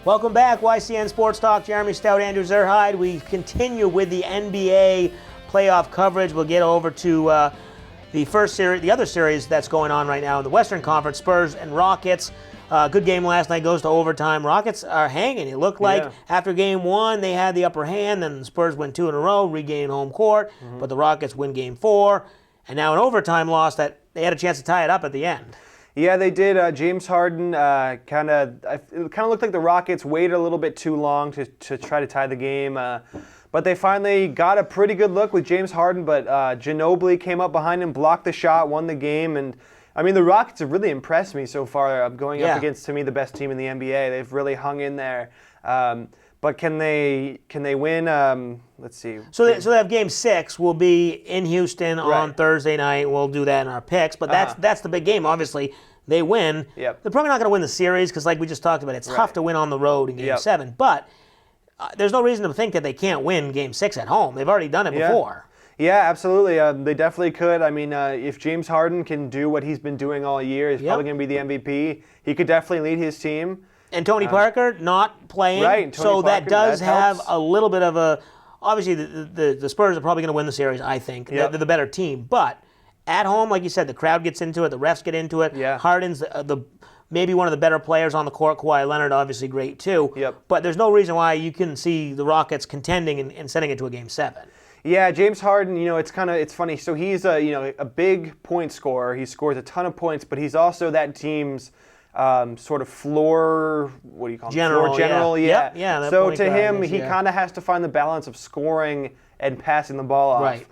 Welcome back, YCN Sports Talk. Jeremy Stout, Andrew Zerhide. We continue with the NBA playoff coverage. We'll get over to the first series, the other series that's going on right now in the Western Conference, Spurs and Rockets. Good game last night, goes to overtime. Rockets are hanging. It looked like after game one, they had the upper hand, then the Spurs win 2 in a row, regain home court, but the Rockets win game 4, and now an overtime loss that they had a chance to tie it up at the end. Yeah, they did. James Harden it kind of looked like the Rockets waited a little bit too long to try to tie the game. But they finally got a pretty good look with James Harden, but Ginobili came up behind him, blocked the shot, won the game. And, I mean, the Rockets have really impressed me so far, going up against, to me, the best team in the NBA. They've really hung in there. But can they win? Let's see. So they have Game 6 will be in Houston on Thursday night. We'll do that in our picks. But that's the big game. Obviously, they win. They're probably not going to win the series because, like we just talked about, it's tough to win on the road in Game 7. But there's no reason to think that they can't win Game 6 at home. They've already done it before. Yeah, absolutely. They definitely could. I mean, if James Harden can do what he's been doing all year, he's probably going to be the MVP. He could definitely lead his team. And Tony Parker not playing, so that does have a little bit of a. Obviously, the Spurs are probably going to win the series. I think they're the better team, but at home, like you said, the crowd gets into it, the refs get into it. Harden's the maybe one of the better players on the court. Kawhi Leonard, obviously great too. But there's no reason why you can see the Rockets contending and sending it to a Game 7. Yeah, James Harden, it's funny. So he's a big point scorer. He scores a ton of points, but he's also that team's sort of floor, what do you call it? General, yeah. So to him, he kind of has to find the balance of scoring and passing the ball off.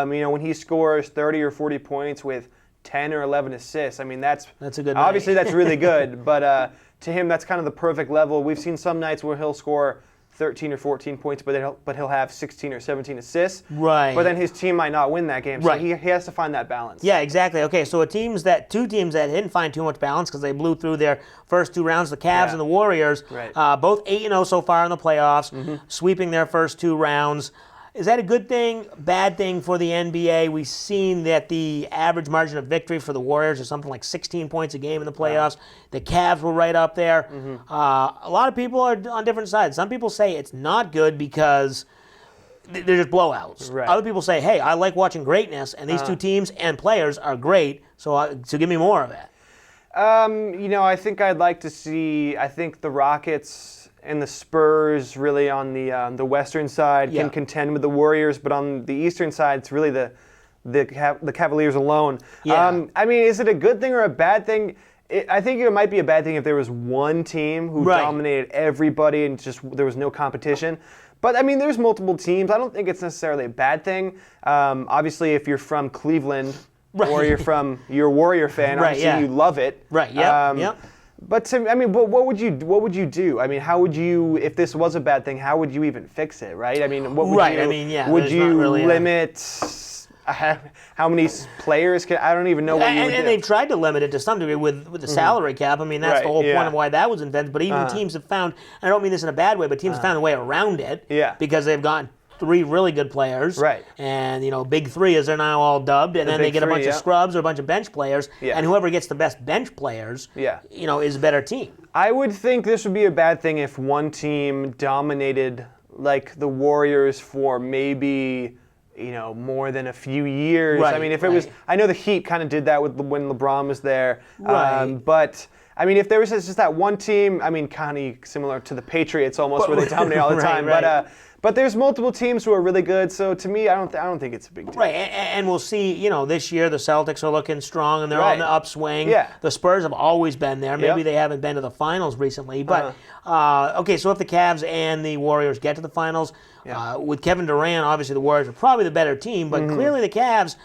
When he scores 30 or 40 points with 10 or 11 assists, I mean, that's a good obviously night. That's really good, but to him, that's kind of the perfect level. We've seen some nights where he'll score 13 or 14 points, but he'll have 16 or 17 assists. But then his team might not win that game, so he has to find that balance. Yeah, exactly. Okay, so two teams that didn't find too much balance because they blew through their first 2 rounds, the Cavs and the Warriors, both 8-0 so far in the playoffs, sweeping their first 2 rounds. Is that a good thing, bad thing for the NBA? We've seen that the average margin of victory for the Warriors is something like 16 points a game in the playoffs. The Cavs were right up there. A lot of people are on different sides. Some people say it's not good because they're just blowouts. Other people say, hey, I like watching greatness, and these two teams and players are great, so give me more of it. I think I'd like to see, I think the Rockets and the Spurs really on the western side can contend with the Warriors, but on the eastern side, it's really the Cavaliers alone. I mean, is it a good thing or a bad thing? I think it might be a bad thing if there was one team who dominated everybody and just there was no competition. But, I mean, there's multiple teams. I don't think it's necessarily a bad thing. Obviously, if you're from Cleveland or you're a Warrior fan, obviously you love it. But what would you do? I mean, how would you, if this was a bad thing, how would you even fix it, right? I mean, what would you? Would you limit how many players can? I don't even know what you would do. And they've tried to limit it to some degree with the salary cap. I mean, that's the whole point of why that was invented. But even teams have found, and I don't mean this in a bad way, but teams have found a way around it. Because they've gotten 3 really good players. And, Big 3 as they're now all dubbed. And then they get a bunch of scrubs or a bunch of bench players. And whoever gets the best bench players, is a better team. I would think this would be a bad thing if one team dominated like the Warriors for maybe, more than a few years. I mean, if it was, I know the Heat kind of did that when LeBron was there. But I mean, if there was just that one team, I mean, kind of similar to the Patriots almost, where they dominate all the time. But there's multiple teams who are really good, so to me, I don't think it's a big deal. And we'll see, this year the Celtics are looking strong and they're on the upswing. The Spurs have always been there. Maybe they haven't been to the finals recently. But, okay, so if the Cavs and the Warriors get to the finals, with Kevin Durant, obviously the Warriors are probably the better team, but clearly the Cavs,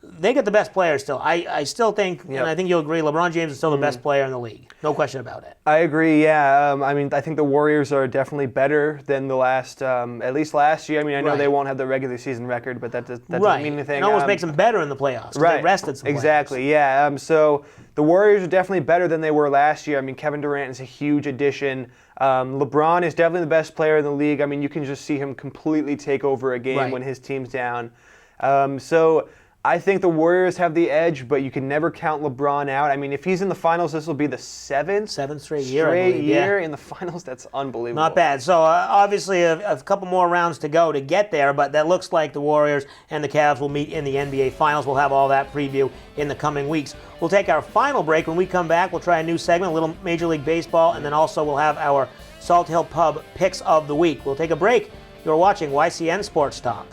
they get the best players still. I still think, and I think you'll agree, LeBron James is still the best player in the league. No question about it. I agree, yeah. I mean, I think the Warriors are definitely better than the last, at least last year. I mean, I know they won't have the regular season record, but that doesn't mean anything. It almost makes them better in the playoffs. They rested some Exactly, yeah. So the Warriors are definitely better than they were last year. I mean, Kevin Durant is a huge addition. LeBron is definitely the best player in the league. I mean, you can just see him completely take over a game when his team's down. So I think the Warriors have the edge, but you can never count LeBron out. I mean, if he's in the finals, this will be the seventh straight year in the finals. That's unbelievable. Not bad. So obviously a couple more rounds to go to get there, but that looks like the Warriors and the Cavs will meet in the NBA Finals. We'll have all that preview in the coming weeks. We'll take our final break. When we come back, we'll try a new segment, a little Major League Baseball, and then also we'll have our Salt Hill Pub Picks of the Week. We'll take a break. You're watching YCN Sports Talk.